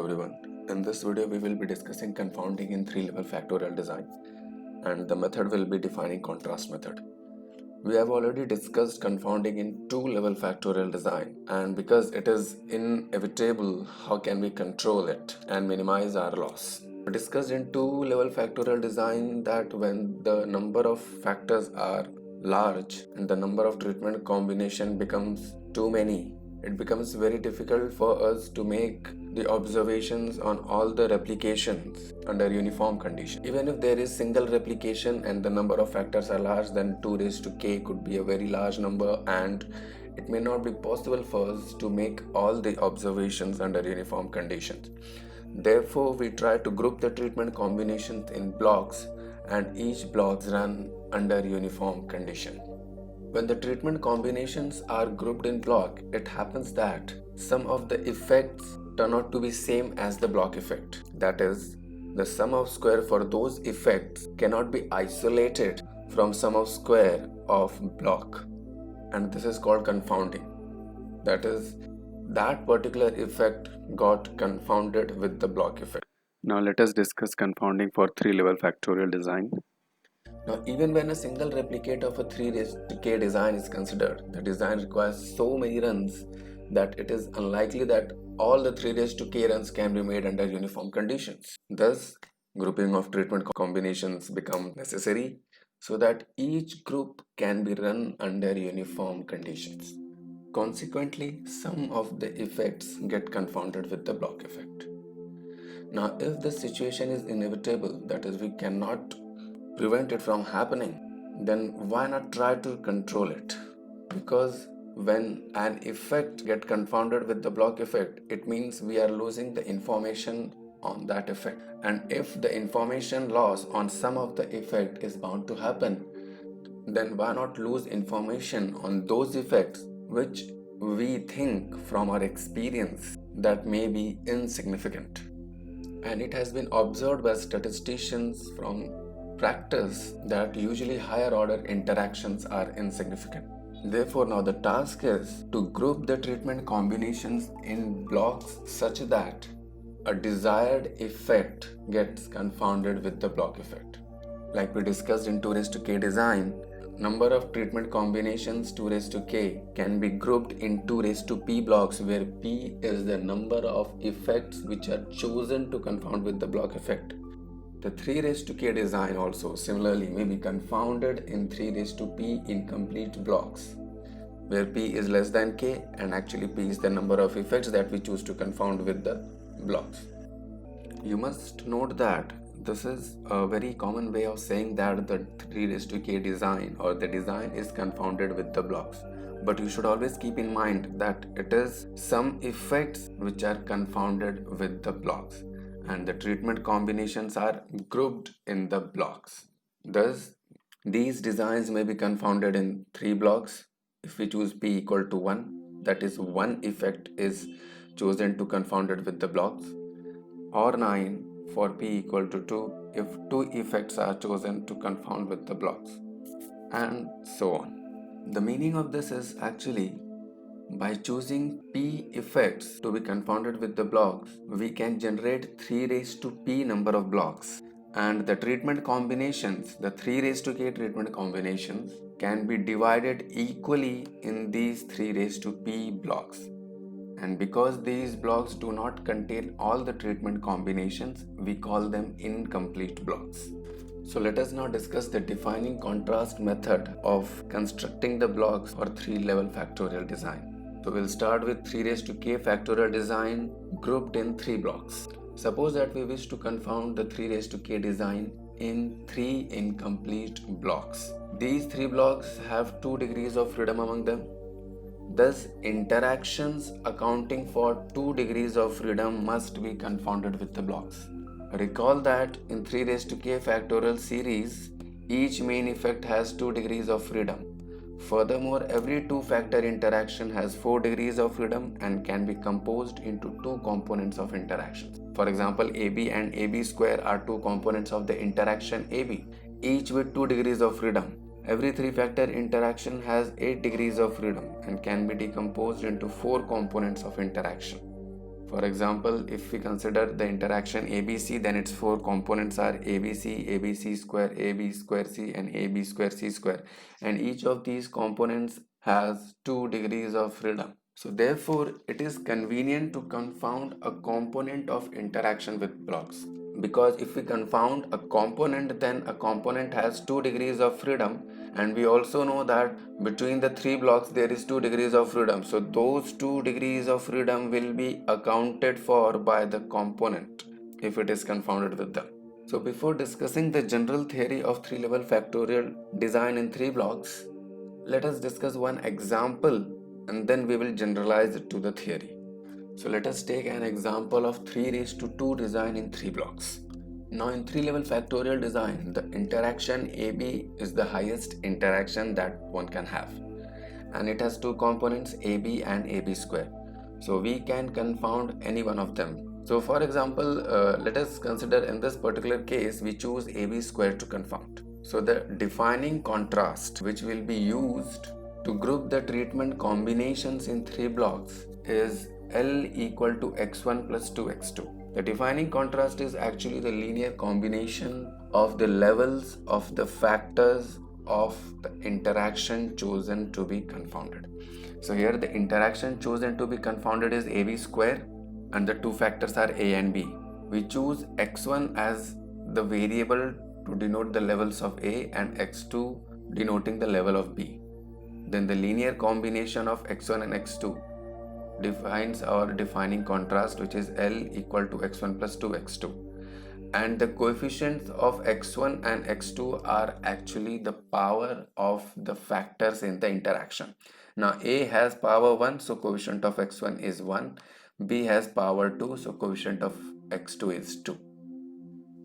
everyone. In this video we will be discussing confounding in 3-level factorial design, and the method will be defining contrast method. We have already discussed confounding in 2-level factorial design, and because it is inevitable, how can we control it and minimize our loss? We discussed in 2-level factorial design that when the number of factors are large and the number of treatment combination becomes too many, it becomes very difficult for us to make the observations on all the replications under uniform condition. Even if there is single replication and the number of factors are large, then 2 raised to k could be a very large number, and it may not be possible for us to make all the observations under uniform conditions. Therefore, we try to group the treatment combinations in blocks, and each blocks run under uniform condition. When the treatment combinations are grouped in block, it happens that some of the effects turn out to be same as the block effect. That is, the sum of square for those effects cannot be isolated from sum of square of block, and this is called confounding. That is, that particular effect got confounded with the block effect. Now let us discuss confounding for 3-level factorial design. Now, even when a single replicate of a 3 raised to k design is considered, the design requires so many runs that it is unlikely that all the 3 raised to k runs can be made under uniform conditions. Thus, grouping of treatment combinations become necessary so that each group can be run under uniform conditions. Consequently, some of the effects get confounded with the block effect. Now, if the situation is inevitable, that is, we cannot prevent it from happening, then why not try to control it? Because when an effect get confounded with the block effect, it means we are losing the information on that effect, and if the information loss on some of the effect is bound to happen, then why not lose information on those effects which we think from our experience that may be insignificant. And it has been observed by statisticians from practice that usually higher order interactions are insignificant. Therefore, now the task is to group the treatment combinations in blocks such that a desired effect gets confounded with the block effect. Like we discussed in 2 raised to k design, number of treatment combinations 2 raised to k can be grouped in 2 raised to p blocks, where p is the number of effects which are chosen to confound with the block effect. The 3 raised to k design also similarly may be confounded in 3 raised to p incomplete blocks, where p is less than k and actually p is the number of effects that we choose to confound with the blocks. You must note that this is a very common way of saying that the 3 raised to k design or the design is confounded with the blocks. But you should always keep in mind that it is some effects which are confounded with the blocks, and the treatment combinations are grouped in the blocks. Thus, these designs may be confounded in 3 blocks. If we choose p equal to 1, that is, one effect is chosen to confound it with the blocks, or 9 for p equal to 2 if 2 effects are chosen to confound with the blocks, and so on. The meaning of this is actually, by choosing p effects to be confounded with the blocks, we can generate 3 raised to p number of blocks, and the treatment combinations, the 3 raised to k treatment combinations, can be divided equally in these 3 raised to p blocks. And because these blocks do not contain all the treatment combinations, we call them incomplete blocks. So let us now discuss the defining contrast method of constructing the blocks for 3-level factorial design. So we'll start with 3 raised to k factorial design grouped in 3 blocks. Suppose that we wish to confound the 3 raised to k design in 3 incomplete blocks. These 3 blocks have 2 degrees of freedom among them. Thus, interactions accounting for 2 degrees of freedom must be confounded with the blocks. Recall that in 3 raised to k factorial series, each main effect has 2 degrees of freedom. Furthermore, every 2-factor interaction has 4 degrees of freedom and can be composed into 2 components of interactions. For example, AB and AB square are 2 components of the interaction AB, each with 2 degrees of freedom. Every 3-factor interaction has 8 degrees of freedom and can be decomposed into 4 components of interaction. For example, if we consider the interaction ABC, then its four components are ABC, ABC square, AB square C, and AB square C square. And each of these components has 2 degrees of freedom. So therefore, it is convenient to confound a component of interaction with blocks. Because if we confound a component, then a component has 2 degrees of freedom, and we also know that between the 3 blocks there is 2 degrees of freedom. So those 2 degrees of freedom will be accounted for by the component if it is confounded with them. So before discussing the general theory of 3-level factorial design in 3 blocks, let us discuss one example and then we will generalize it to the theory. So let us take an example of 3 raised to 2 design in 3 blocks. Now in 3-level factorial design, the interaction AB is the highest interaction that one can have. And it has 2 components, AB and AB square. So we can confound any one of them. So for example, let us consider in this particular case, we choose AB square to confound. So the defining contrast which will be used to group the treatment combinations in 3 blocks is L equal to x1 plus 2x2. The defining contrast is actually the linear combination of the levels of the factors of the interaction chosen to be confounded. So here the interaction chosen to be confounded is AB square and the 2 factors are A and B. We choose x1 as the variable to denote the levels of A and x2 denoting the level of B. Then the linear combination of x1 and x2 defines our defining contrast, which is L equal to x1 plus 2x2, and the coefficients of x1 and x2 are actually the power of the factors in the interaction. Now A has power 1, so coefficient of x1 is 1, B has power 2, so coefficient of x2 is 2.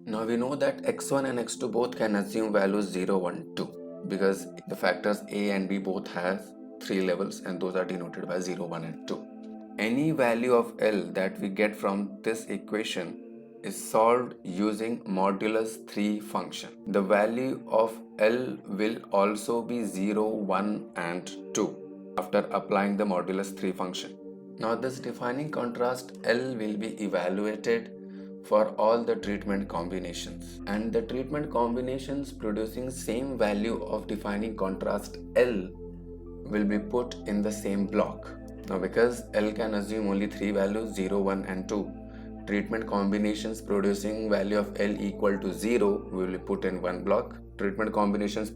Now we know that x1 and x2 both can assume values 0, 1, 2 because the factors A and B both has 3 levels and those are denoted by 0, 1 and 2. Any value of L that we get from this equation is solved using modulus 3 function. The value of L will also be 0, 1 and 2 after applying the modulus 3 function. Now this defining contrast L will be evaluated for all the treatment combinations, and the treatment combinations producing same value of defining contrast L will be put in the same block. Now because L can assume only 3 values 0, 1 and 2, treatment combinations producing value of L equal to 0 will be put in one block. Treatment combinations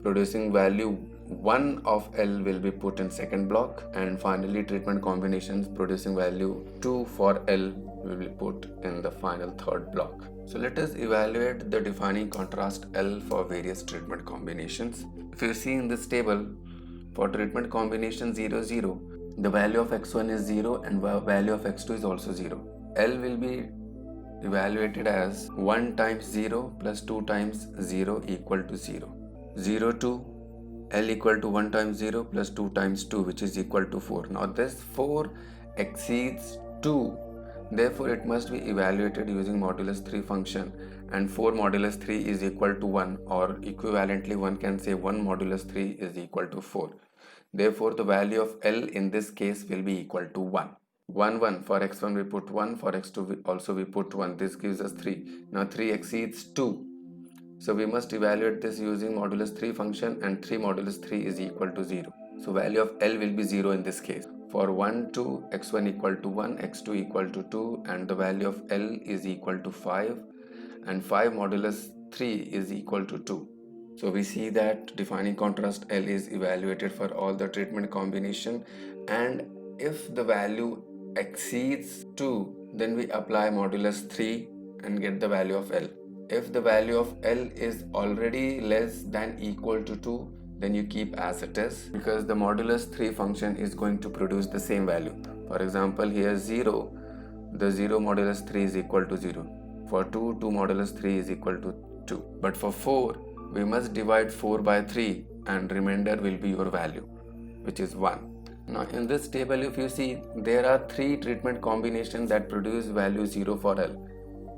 producing value 1 of L will be put in second block, and finally treatment combinations producing value 2 for L will be put in the final third block. So let us evaluate the defining contrast L for various treatment combinations. If you see in this table, for treatment combination 0, 0, the value of x1 is 0 and value of x2 is also 0. L will be evaluated as 1 times 0 plus 2 times 0 equal to 0. 0 to L equal to 1 times 0 plus 2 times 2, which is equal to 4. Now this 4 exceeds 2, therefore it must be evaluated using modulus 3 function, and 4 modulus 3 is equal to 1, or equivalently one can say 1 modulus 3 is equal to 4. Therefore the value of L in this case will be equal to 1. 1, 1. For x1 we put 1, for x2 also we put 1. This gives us 3. Now 3 exceeds 2. So we must evaluate this using modulus 3 function, and 3 modulus 3 is equal to 0. So value of L will be 0 in this case. For 1, 2, x1 equal to 1, x2 equal to 2, and the value of L is equal to 5, and 5 modulus 3 is equal to 2. So we see that defining contrast L is evaluated for all the treatment combination, and if the value exceeds 2, then we apply modulus 3 and get the value of L. If the value of L is already less than equal to 2, then you keep as it is, because the modulus 3 function is going to produce the same value. For example, here 0, the 0 modulus 3 is equal to 0. For 2, 2 modulus 3 is equal to 2. But for 4, we must divide 4 by 3 and remainder will be your value, which is 1. Now in this table, if you see, there are 3 treatment combinations that produce value 0 for L.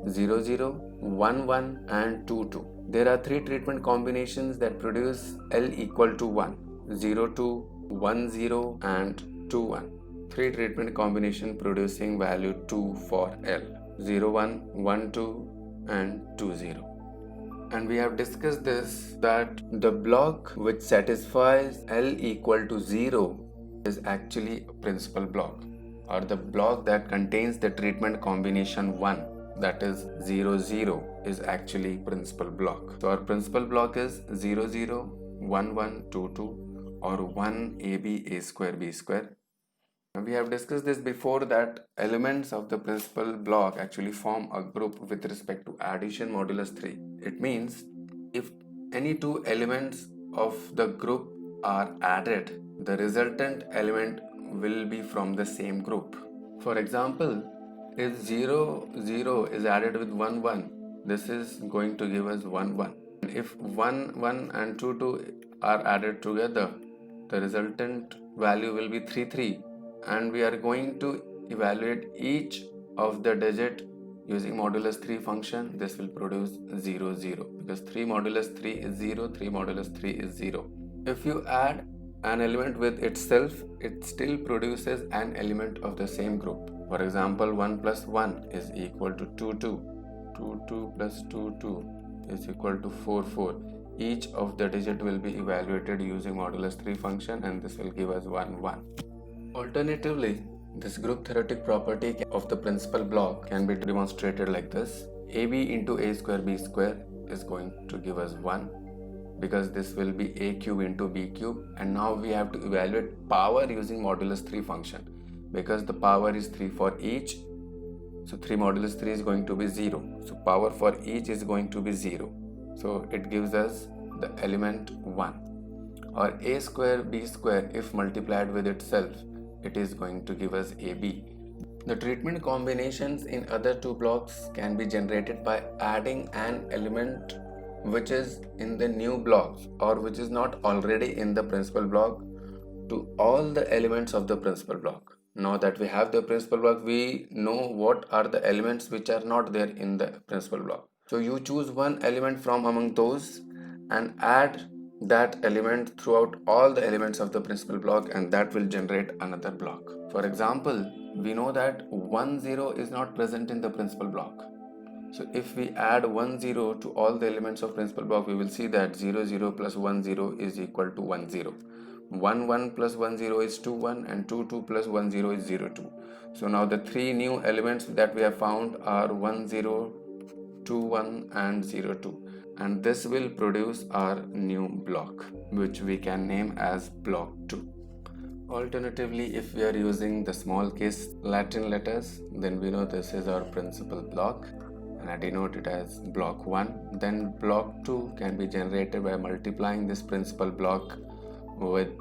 0, 0, 1, 1 and 2, 2. There are 3 treatment combinations that produce L equal to 1. 0, 2, 1, 0 and 2, 1. three treatment combination producing value 2 for L, 0, 1, 1, 2 and 2, 0. And we have discussed this that the block which satisfies L equal to 0 is actually a principal block, or the block that contains the treatment combination 1, that is 0, 0, is actually principal block. So our principal block is 0, 0, 1, 1, 2, 2 or 1 AB A square B square. And we have discussed this before that elements of the principal block actually form a group with respect to addition modulus 3. It means if any two elements of the group are added, the resultant element will be from the same group. For example, if 0, 0 is added with 1, 1, this is going to give us 1, 1. And if 1, 1 and 2, 2 are added together, the resultant value will be 3, 3. And we are going to evaluate each of the digit using modulus 3 function. This will produce 0, 0 because 3 modulus 3 is 0, 3 modulus 3 is 0. If you add an element with itself, it still produces an element of the same group. For example, 1 plus 1 is equal to 2, 2. 2, 2 plus 2, 2 is equal to 4, 4. Each of the digit will be evaluated using modulus 3 function and this will give us 1, 1. Alternatively, this group theoretic property of the principal block can be demonstrated like this. AB into A square B square is going to give us 1 because this will be A cube into B cube, and now we have to evaluate power using modulus 3 function because the power is 3 for each. So 3 modulus 3 is going to be 0. So power for each is going to be 0. So it gives us the element 1. Or A square B square, if multiplied with itself, it is going to give us AB. The treatment combinations in other two blocks can be generated by adding an element which is in the new blocks or which is not already in the principal block to all the elements of the principal block. Now that we have the principal block, we know what are the elements which are not there in the principal block. So you choose one element from among those and add that element throughout all the elements of the principal block, and that will generate another block. For example, we know that 1, 0 is not present in the principal block. So if we add 1, 0 to all the elements of principal block, we will see that 0, 0 plus 1, 0 is equal to 1, 0. 1, 1 plus 1, 0 is 2, 1 and 2, 2 plus 1, 0 is 0, 2. So now the three new elements that we have found are 1, 0, 2, 1 and 0, 2. And this will produce our new block, which we can name as block 2. Alternatively, if we are using the small case Latin letters, then we know this is our principal block and I denote it as block 1. Then block 2 can be generated by multiplying this principal block with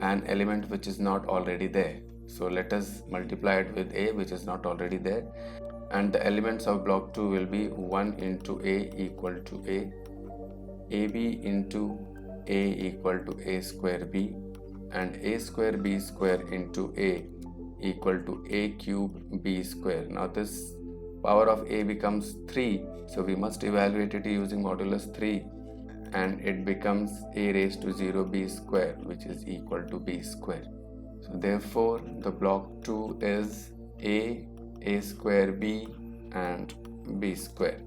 an element which is not already there. So let us multiply it with A, which is not already there. And the elements of block 2 will be 1 into A equal to A, AB into A equal to A square B, and A square B square into A equal to A cube B square. Now this power of A becomes 3, so we must evaluate it using modulus 3, and it becomes A raised to 0 B square, which is equal to B square. So therefore the block 2 is A square B and B square.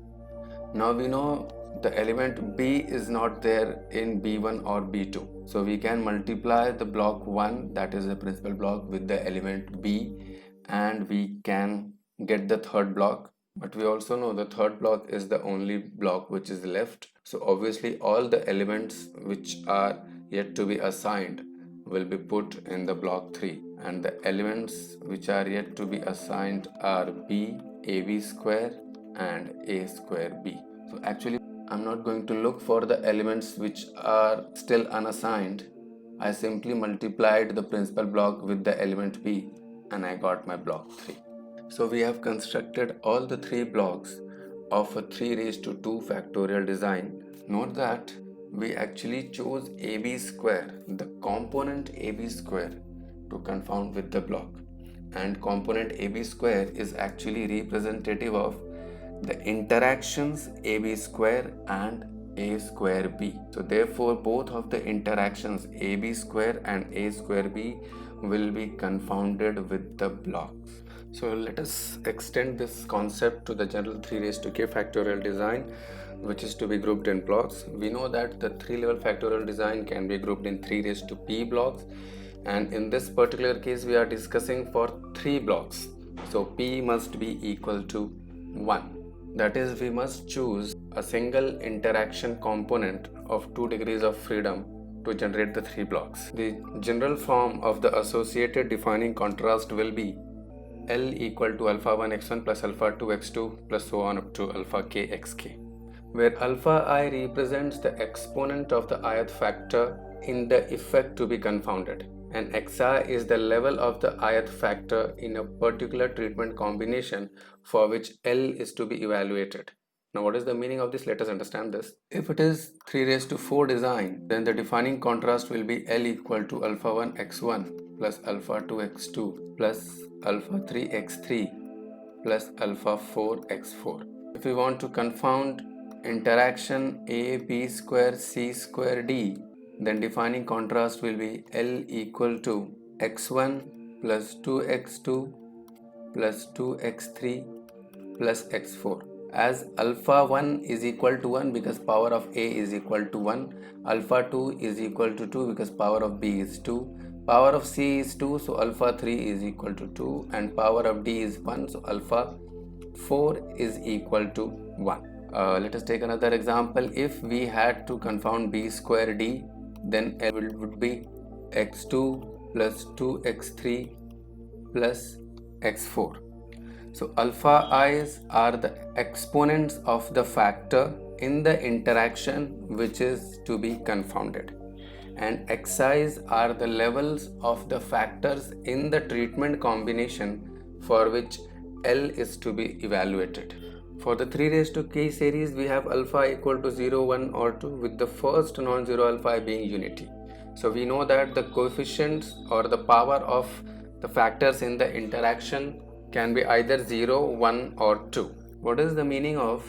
Now we know the element B is not there in B1 or B2. So we can multiply the block 1, that is the principal block, with the element B and we can get the third block. But we also know the third block is the only block which is left. So obviously all the elements which are yet to be assigned will be put in the block 3, and the elements which are yet to be assigned are B, AB square and A square B. So actually I'm not going to look for the elements which are still unassigned. I simply multiplied the principal block with the element B and I got my block 3. So we have constructed all the 3 blocks of a 3 raised to 2 factorial design. Note that we actually chose AB square, the component AB square, to confound with the block, and component AB square is actually representative of the interactions AB square and a square b. So therefore both of the interactions ab square and a square b will be confounded with the blocks. So let us extend this concept to the general 3 raised to k factorial design, which is to be grouped in blocks. We know that the 3-level factorial design can be grouped in 3 raised to p blocks, and in this particular case we are discussing for 3 blocks. So p must be equal to 1. That is, we must choose a single interaction component of 2 degrees of freedom to generate the 3 blocks. The general form of the associated defining contrast will be L equal to alpha 1 x1 plus alpha 2 x2 plus so on up to alpha k xk, where alpha I represents the exponent of the ith factor in the effect to be confounded, and xi is the level of the ith factor in a particular treatment combination for which L is to be evaluated. Now what is the meaning of this? Let us understand this. If it is 3 raised to 4 design, then the defining contrast will be L equal to alpha 1 x1 plus alpha 2 x2 plus alpha 3 x3 plus alpha 4 x4. If we want to confound interaction a b square c square d, then defining contrast will be L equal to x1 plus 2x2 plus 2x3 plus x4. As alpha 1 is equal to 1 because power of a is equal to 1, alpha 2 is equal to 2 because power of b is 2, power of c is 2, so alpha 3 is equal to 2, and power of d is 1, so alpha 4 is equal to 1. Let us take another example. If we had to confound b square d, then L would be x2 plus 2x3 plus x4. So alpha i's are the exponents of the factor in the interaction which is to be confounded, and xi's are the levels of the factors in the treatment combination for which L is to be evaluated. For the 3 raised to k series, we have alpha equal to 0, 1 or 2, with the first non-zero alpha being unity. So we know that the coefficients or the power of the factors in the interaction can be either 0, 1 or 2. What is the meaning of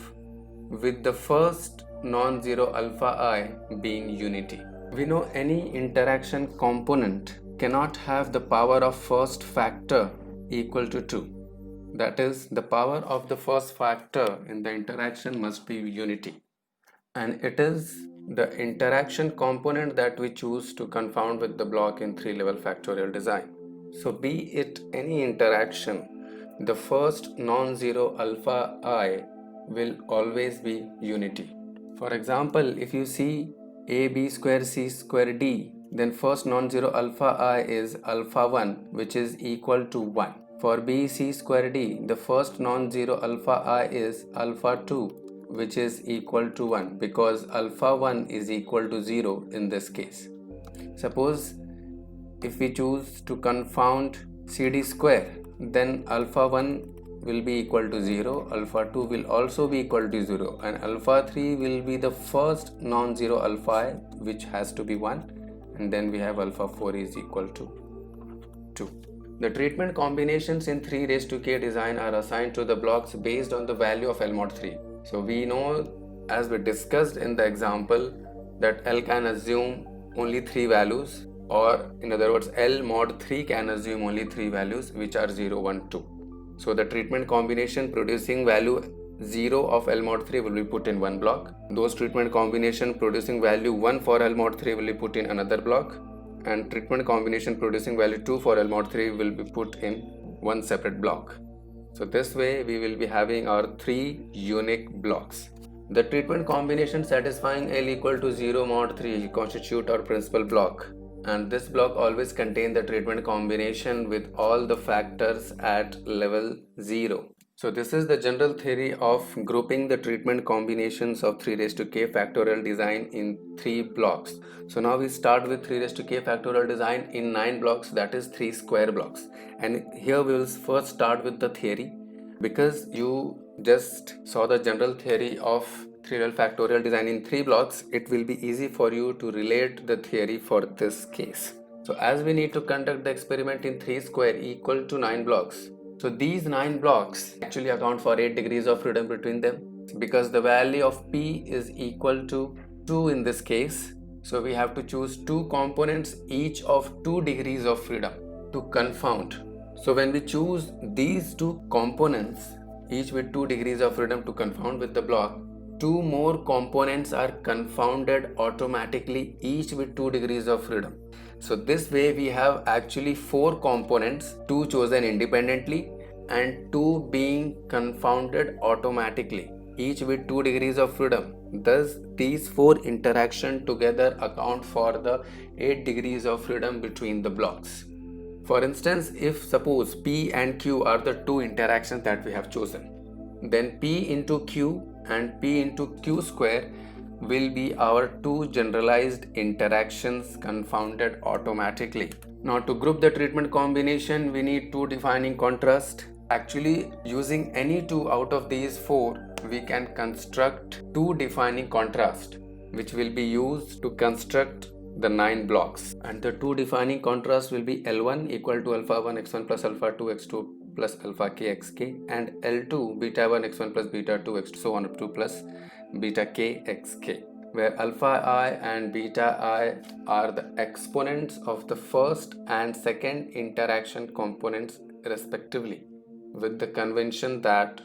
with the first non-zero alpha I being unity? We know any interaction component cannot have the power of first factor equal to 2. That is, the power of the first factor in the interaction must be unity, and it is the interaction component that we choose to confound with the block in 3-level factorial design. So be it any interaction, the first non-zero alpha I will always be unity. For example, if you see a b square c square d, then first non-zero alpha I is alpha 1, which is equal to 1. For b c square d, the first non-zero alpha I is alpha 2, which is equal to 1, because alpha 1 is equal to 0 in this case. Suppose if we choose to confound cd square, then alpha 1 will be equal to 0, alpha 2 will also be equal to 0, and alpha 3 will be the first non-zero alpha I, which has to be 1, and then we have alpha 4 is equal to 2. The treatment combinations in 3 raised to k design are assigned to the blocks based on the value of L mod 3. So we know, as we discussed in the example, that L can assume only 3 values, or in other words, L mod 3 can assume only 3 values, which are 0, 1, 2. So the treatment combination producing value 0 of L mod 3 will be put in one block. Those treatment combination producing value 1 for L mod 3 will be put in another block, and treatment combination producing value 2 for L mod 3 will be put in one separate block. So this way we will be having our 3 unique blocks. The treatment combination satisfying L equal to 0 mod 3 constitute our principal block, and this block always contains the treatment combination with all the factors at level 0. So this is the general theory of grouping the treatment combinations of 3 raised to k factorial design in 3 blocks. So now we start with 3 raised to k factorial design in 9 blocks, that is 3 square blocks. And here we will first start with the theory, because you just saw the general theory of 3-level factorial design in 3 blocks. It will be easy for you to relate the theory for this case. So as we need to conduct the experiment in 3 square equal to 9 blocks, so these 9 blocks actually account for 8 degrees of freedom between them. because the value of P is equal to 2 in this case. So we have to choose two components each of 2 degrees of freedom to confound. So when we choose these two components each with 2 degrees of freedom to confound with the block, two more components are confounded automatically each with 2 degrees of freedom. So this way we have actually 4 components, 2 chosen independently and 2 being confounded automatically each with 2 degrees of freedom. Thus these 4 interactions together account for the 8 degrees of freedom between the blocks. For instance, if suppose P and Q are the two interactions that we have chosen, then P into Q and P into Q square will be our two generalized interactions confounded automatically. Now to group the treatment combination, we need two defining contrast. Actually, using any two out of these 4, we can construct two defining contrast which will be used to construct the 9 blocks, and the two defining contrasts will be L1 equal to alpha 1 x1 plus alpha 2 x2 plus alpha k xk, and L2 beta 1 x1 plus beta 2 x2 so on up to plus beta k xk, where alpha I and beta I are the exponents of the first and second interaction components respectively, with the convention that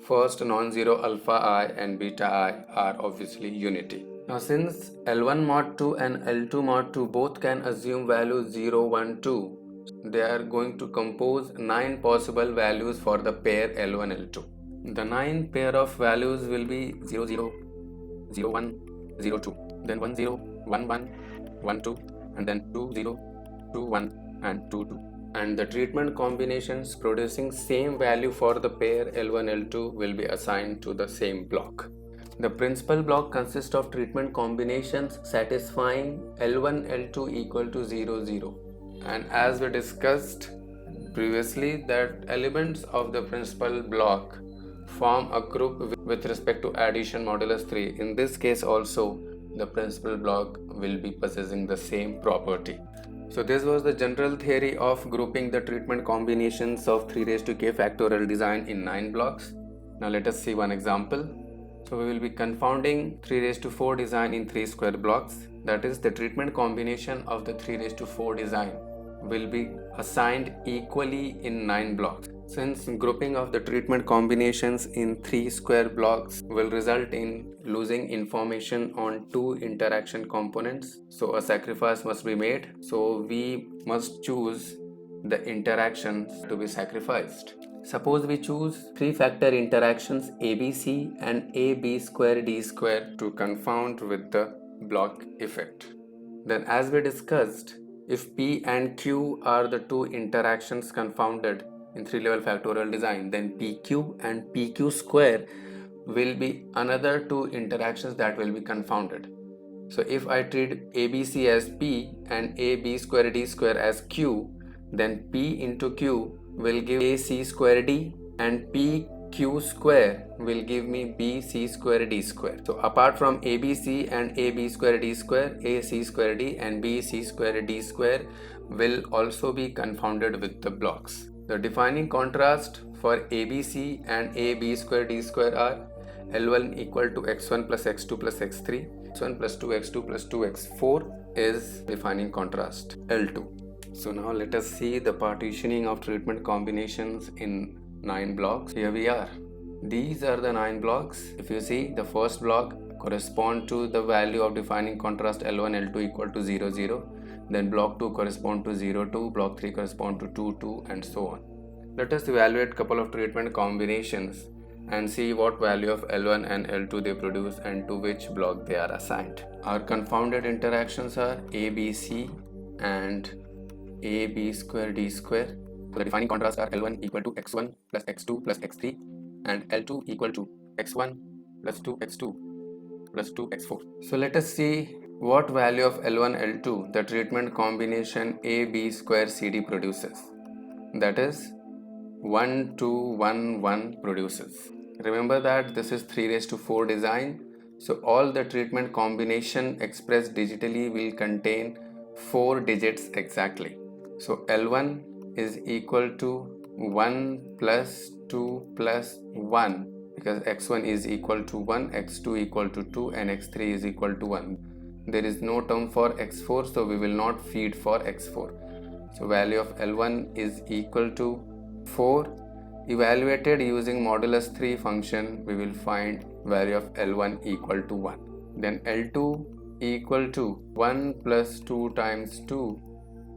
first non-zero alpha I and beta I are obviously unity. Now since L1 mod 2 and L2 mod 2 both can assume values 0, 1, 2, they are going to compose 9 possible values for the pair L1, L2. The 9 pair of values will be 0, 0, 0, 1, 0, 2, then 1, 0, 1, 1, 1, 2, and then 2, 0, 2, 1, and 2, 2. And the treatment combinations producing same value for the pair L1, L2 will be assigned to the same block. The principal block consists of treatment combinations satisfying L1, L2 equal to 0, 0. And as we discussed previously, that elements of the principal block form a group with respect to addition modulus 3. In this case also, the principal block will be possessing the same property. So this was the general theory of grouping the treatment combinations of 3 raised to k factorial design in 9 blocks. Now let us see one example. So we will be confounding 3 raised to 4 design in 3 square blocks. That is, the treatment combination of the 3 raised to 4 design will be assigned equally in 9 blocks. Since grouping of the treatment combinations in 3 square blocks will result in losing information on 2 interaction components, so a sacrifice must be made. So we must choose the interactions to be sacrificed. Suppose we choose 3 factor interactions ABC and AB square D square to confound with the block effect. Then as we discussed, if P and Q are the two interactions confounded in 3-level factorial design, then PQ and PQ square will be another 2 interactions that will be confounded. So if I treat ABC as P and AB square D square as Q, then P into Q will give AC square D and PQ square will give me BC square D square. So apart from ABC and AB square D square, AC square D and BC square D square will also be confounded with the blocks. The defining contrast for ABC and AB square D square are L1 equal to x1 plus x2 plus x3, x1 plus 2x2 plus 2x4 is defining contrast L2. So now let us see the partitioning of treatment combinations in 9 blocks. Here we are. These are the 9 blocks. If you see, the first block correspond to the value of defining contrast L1, L2 equal to 0, 0. Then block 2 correspond to 0, 2. Block 3 correspond to 2, 2, and so on. Let us evaluate couple of treatment combinations and see what value of L1 and L2 they produce and to which block they are assigned. Our confounded interactions are ABC and AB square D square. So the defining contrast are L1 equal to x1 plus x2 plus x3 and L2 equal to x1 plus 2x2 plus 2x4. So let us see what value of L1 L2 the treatment combination AB square CD produces. That is 1 2 1 1 produces. Remember that this is 3 raised to 4 design. So all the treatment combination expressed digitally will contain 4 digits exactly. So L1 is equal to 1 plus 2 plus 1 because x1 is equal to 1, x2 equal to 2 and x3 is equal to 1. There is no term for x4, so we will not feed for x4. So value of L1 is equal to 4. Evaluated using modulus 3 function, we will find value of L1 equal to 1. Then L2 equal to 1 plus 2 times 2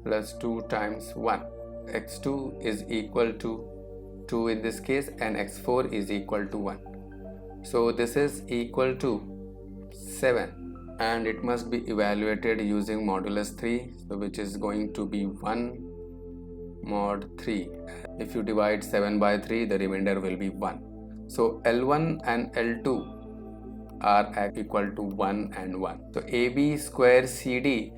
plus 2 times 1. x2 is equal to 2 in this case and x4 is equal to 1. So this is equal to 7 and it must be evaluated using modulus 3, so which is going to be 1 mod 3. If you divide 7 by 3, the remainder will be 1. So L1 and L2 are equal to 1 and 1. So AB square CD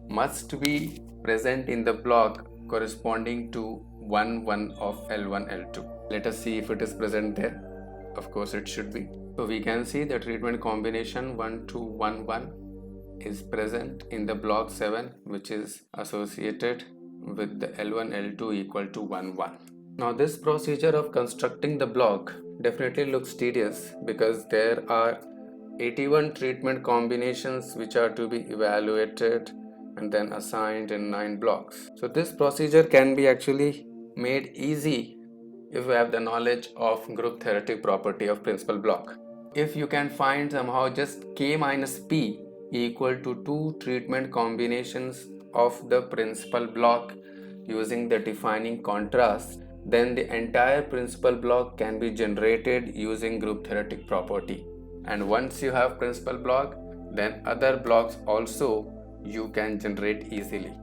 must be present in the block corresponding to 1 1 of L1 L2. Let us see if it is present there. Of course it should be. So we can see the treatment combination 1 2 1 1 is present in the block 7, which is associated with the L1 L2 equal to 1 1. Now this procedure of constructing the block definitely looks tedious because there are 81 treatment combinations which are to be evaluated and then assigned in 9 blocks. So this procedure can be actually made easy if you have the knowledge of group theoretic property of principal block. If you can find somehow just K minus P equal to 2 treatment combinations of the principal block using the defining contrast, then the entire principal block can be generated using group theoretic property. And once you have principal block, then other blocks also you can generate easily.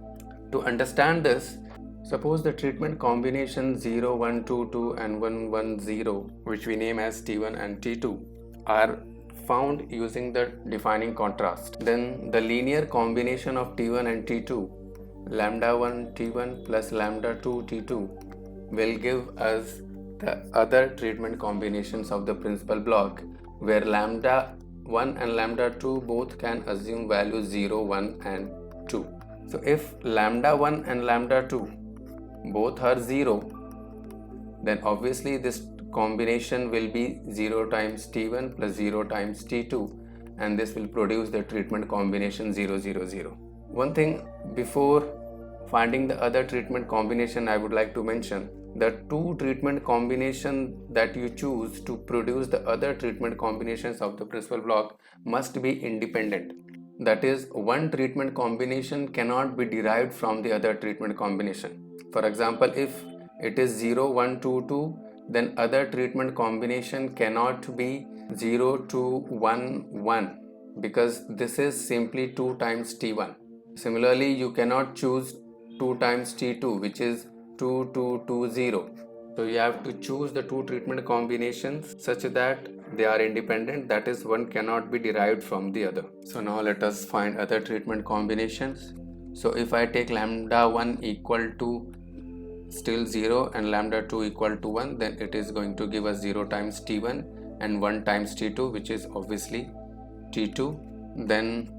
To understand this, suppose the treatment combination 0 1 2 2 and 1 1 0, which we name as T1 and T2, are found using the defining contrast. Then the linear combination of T1 and T2, lambda 1 T1 plus lambda 2 T2, will give us the other treatment combinations of the principal block, where lambda 1 and lambda 2 both can assume values 0, 1 and 2. So if lambda 1 and lambda 2 both are 0, then obviously this combination will be 0 times T1 plus 0 times T2, and this will produce the treatment combination 0 0 0. One thing before finding the other treatment combination, I would like to mention the 2 treatment combination that you choose to produce the other treatment combinations of the principal block must be independent. That is, one treatment combination cannot be derived from the other treatment combination. For example, if it is 0 1 2 2, then other treatment combination cannot be 0 2 1 1 because this is simply 2 times T1. Similarly, you cannot choose 2 times T2, which is 2 2 2 0. So you have to choose the 2 treatment combinations such that they are independent, that is, one cannot be derived from the other. So now let us find other treatment combinations. So if I take lambda 1 equal to still 0 and lambda 2 equal to 1, then it is going to give us 0 times T1 and 1 times T2, which is obviously T2, then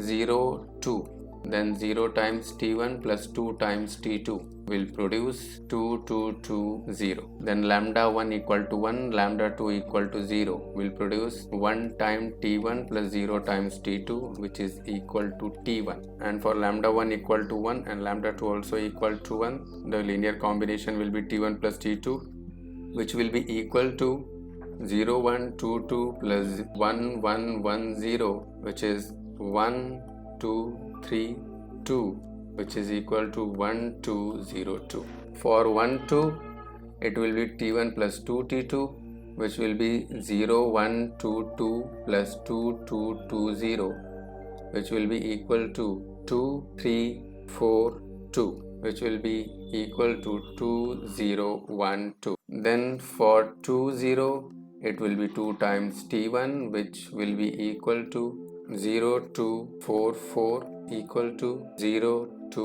0 2, then 0 times T1 plus 2 times T2 will produce 2 2 2 0. Then lambda 1 equal to 1, lambda 2 equal to 0 will produce 1 times T1 plus 0 times T2, which is equal to T1. And for lambda 1 equal to 1 and lambda 2 also equal to 1, the linear combination will be T1 plus T2, which will be equal to 0 1 2 2 plus 1 1 1 0, which is 1 2 3 2, which is equal to 1 2 0 2. For 1 2, it will be T1 plus 2 T2, which will be 0 1 2 2 plus 2 2 2 0, which will be equal to 2 3 4 2, which will be equal to 2 0 1 2. Then for 2 0, it will be 2 times T1, which will be equal to 0 2 4 4 equal to 0 2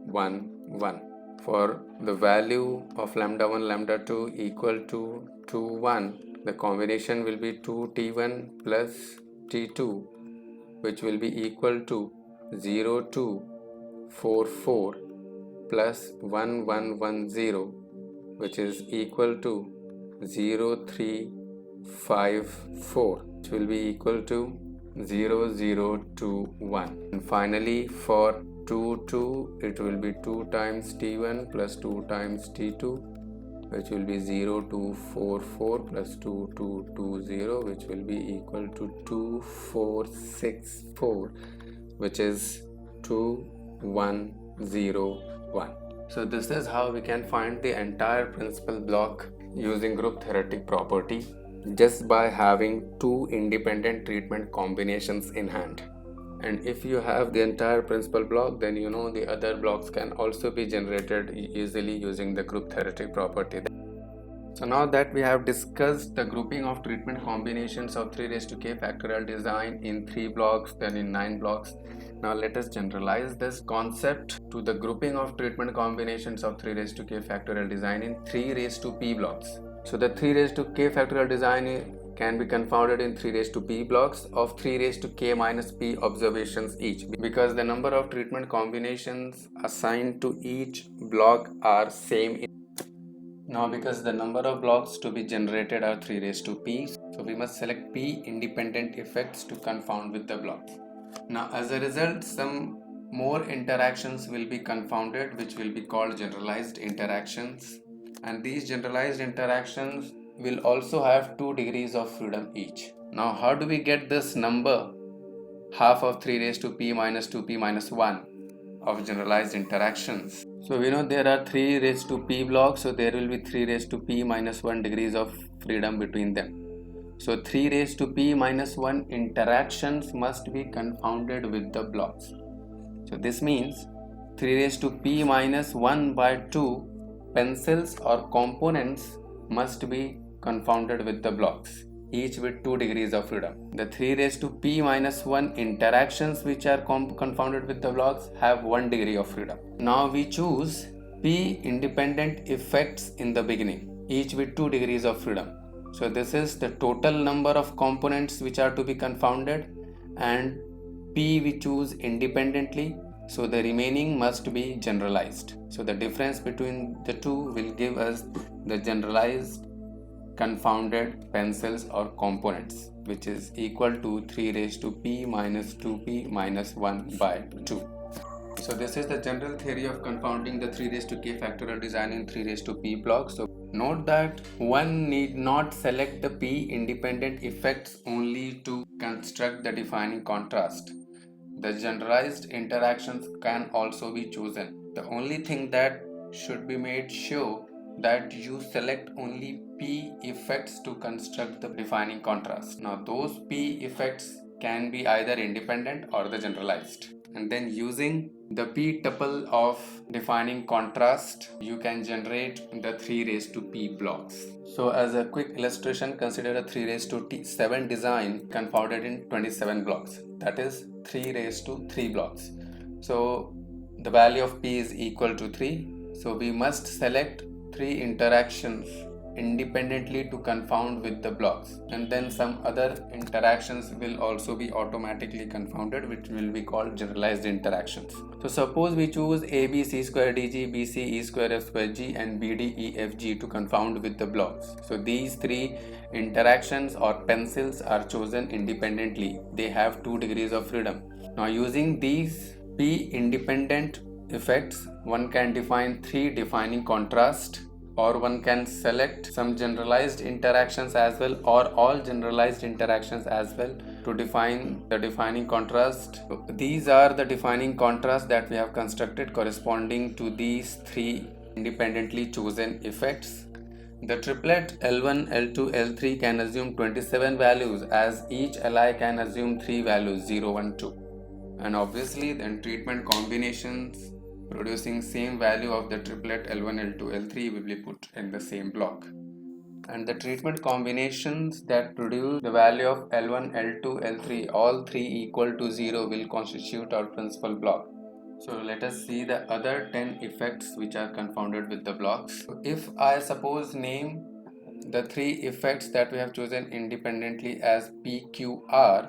1 1. For the value of lambda 1 lambda 2 equal to 2 1, the combination will be 2 T1 plus T2, which will be equal to 0 2 4 4 plus 1 1 1 0, which is equal to 0 3 5, 4, which will be equal to 0, 0, 2, 1. And finally, for 2, 2, it will be 2 times T1 plus 2 times T2, which will be 0, 2, 4, 4 plus 2, 2, 2, 0, which will be equal to 2, 4, 6, 4, which is 2, 1, 0, 1. So this is how we can find the entire principal block using group theoretic property just by having two independent treatment combinations in hand. And if you have the entire principal block, then you know the other blocks can also be generated easily using the group theoretic property. So now that we have discussed the grouping of treatment combinations of 3 raised to k factorial design in 3 blocks, then in 9 blocks, now let us generalize this concept to the grouping of treatment combinations of 3 raised to k factorial design in 3 raised to p blocks. So the 3 raised to k factorial design can be confounded in 3 raised to p blocks of 3 raised to k minus p observations each, because the number of treatment combinations assigned to each block are same. Now because the number of blocks to be generated are 3 raised to p, so we must select p independent effects to confound with the blocks. Now as a result, some more interactions will be confounded, which will be called generalized interactions, and these generalized interactions will also have 2 degrees of freedom each. Now how do we get this number half of 3 raised to p minus 2p minus 1 of generalized interactions? So we know there are 3 raised to p blocks, so there will be 3 raised to p minus 1 degrees of freedom between them. So 3 raised to p minus 1 interactions must be confounded with the blocks. So this means 3 raised to p minus 1 by 2 pencils or components must be confounded with the blocks, each with 2 degrees of freedom. The 3 raised to p minus 1 interactions which are confounded with the blocks have 1 degree of freedom. Now we choose p independent effects in the beginning, each with 2 degrees of freedom. So this is the total number of components which are to be confounded, and p we choose independently, so the remaining must be generalized. So the difference between the two will give us the generalized confounded pencils or components, which is equal to 3 raised to p minus 2p minus 1 by 2. So this is the general theory of confounding the 3 raised to k factorial design in 3 raised to p blocks. So note that one need not select the p independent effects only to construct the defining contrast. The generalized interactions can also be chosen. The only thing that should be made sure that you select only p effects to construct the defining contrast. Now those p effects can be either independent or the generalized. And then using the p tuple of defining contrast, you can generate the 3 raised to p blocks. So as a quick illustration, consider a 3 raised to 7 design confounded in 27 blocks, that is 3 raised to 3 blocks. So the value of p is equal to 3, so we must select 3 interactions independently to confound with the blocks, and then some other interactions will also be automatically confounded, which will be called generalized interactions. So suppose we choose AB C square DG, BC E square F square G, and BD E F G to confound with the blocks. So these 3 interactions or pencils are chosen independently. They have 2 degrees of freedom. Now using these p independent effects, one can define 3 defining contrast, or one can select some generalized interactions as well, or all generalized interactions as well, to define the defining contrast. These are the defining contrasts that we have constructed corresponding to these 3 independently chosen effects. The triplet L1, L2, L3 can assume 27 values, as each Li can assume 3 values 0, 1, 2. And obviously then treatment combinations producing same value of the triplet L1, L2, L3 will be put in the same block. And the treatment combinations that produce the value of L1, L2, L3, all 3 equal to 0 will constitute our principal block. So let us see the other 10 effects which are confounded with the blocks. So if I suppose name the 3 effects that we have chosen independently as P, Q, R,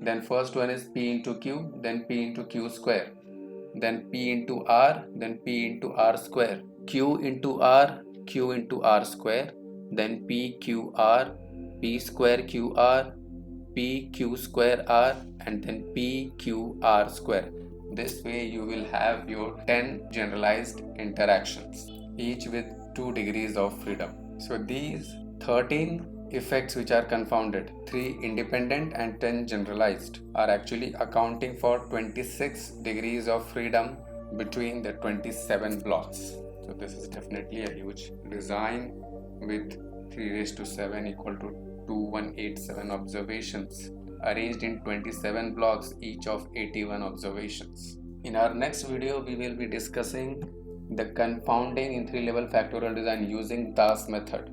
then first one is P into Q, then P into Q square, then P into R, then P into R square, Q into R, Q into R square, then P, Q, R, P square QR, PQ square R, and then PQR square. This way you will have your 10 generalized interactions, each with 2 degrees of freedom. So these 13 effects which are confounded, 3 independent and 10 generalized, are actually accounting for 26 degrees of freedom between the 27 blocks. So this is definitely a huge design with 3 raised to 7 equal to 2187 observations arranged in 27 blocks, each of 81 observations. In our next video, we will be discussing the confounding in 3-level factorial design using Das method.